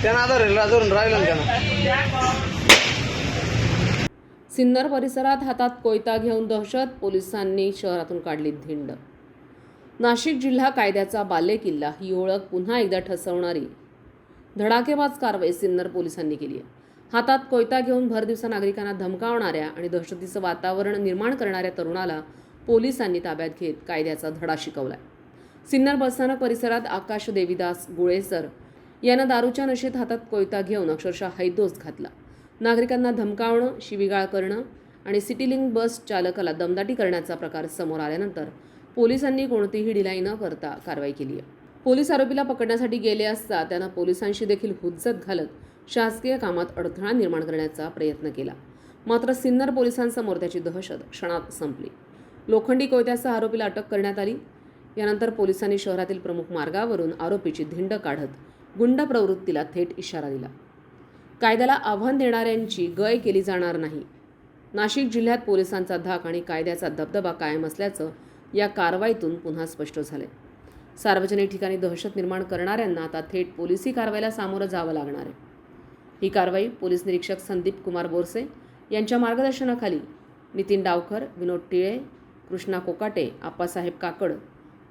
त्यांना आधार धरून राहिलं त्यांना। सिन्नर परिसरात हातात कोयता घेऊन दहशत, पोलिसांनी शहरातून काढली धिंड। नाशिक जिल्हा कायद्याचा बालेकिल्ला ही ओळख पुन्हा एकदा ठसवणारी धडाकेबाज कारवाई सिन्नर पोलिसांनी केली आहे। हातात कोयता घेऊन भरदिवसा नागरिकांना धमकावणाऱ्या आणि दहशतीचं वातावरण निर्माण करणाऱ्या तरुणाला पोलिसांनी ताब्यात घेत कायद्याचा धडा शिकवलाय। सिन्नर बसस्थानक परिसरात आकाश देवीदास गुळेसर यानं दारूच्या नशेत हातात कोयता घेऊन अक्षरशः हैदोस घातला। नागरिकांना धमकावणं, शिवीगाळ करणं आणि सिटीलिंग बस चालकाला दमदाटी करण्याचा प्रकार समोर आल्यानंतर पोलिसांनी कोणतीही ढिलाई न करता कारवाई केली आहे। पोलीस आरोपीला पकडण्यासाठी गेले असता त्यानं पोलिसांशी देखील हुज्जत घालत शासकीय कामात अडथळा निर्माण करण्याचा प्रयत्न केला। मात्र सिन्नर पोलिसांसमोर त्याची दहशत क्षणात संपली। लोखंडी कोयत्यासह आरोपीला अटक करण्यात आली। यानंतर पोलिसांनी शहरातील प्रमुख मार्गावरून आरोपीची धिंड काढत गुंड प्रवृत्तीला थेट इशारा दिला। कायद्याला आव्हान देणाऱ्यांची गय केली जाणार नाही। नाशिक जिल्ह्यात पोलिसांचा धाक आणि कायद्याचा दबदबा कायम असल्याचं या कारवाईतून पुन्हा स्पष्ट झालंय। सार्वजनिक ठिकाणी दहशत निर्माण करणाऱ्यांना आता थेट पोलिसी कारवाईला सामोरं जावं लागणार आहे। ही कारवाई पोलीस निरीक्षक संदीप कुमार बोरसे यांच्या मार्गदर्शनाखाली नितीन डावकर, विनोद टिळे, कृष्णा कोकाटे, आप्पासाहेब काकड,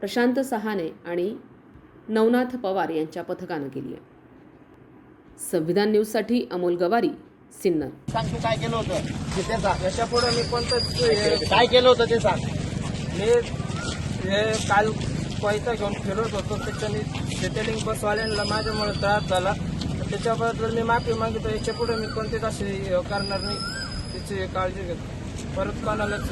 प्रशांत सहाने आणि नवनाथ पवार यांच्या पथकानं केली आहे। संविधान न्यूजसाठी अमोल गवारी, सिन्नर। सांग तू काय केलं होतं ते सांग। याच्यापुढे मी कोणतं काय केलं होतं ते सांग। मी हे काल कोयता घेऊन फिरत होतो, त्याच्याने डिटेलिंग बसवाल्यांना माझ्यामुळे त्रास झाला। त्याच्याबद्दल मी माफी मागितली। याच्या पुढे मी कोणतेच असे करणार नाही, त्याची काळजी घेतो। परत कोणालाच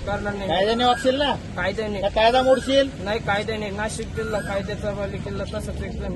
करणार नाही। कायद्याने वागशील ना? कायद्याने कायदा मोडशील नाही, कायद्याने नाशिक जिल्हा कायद्याचा बालेकिल्ला तसंच एकदम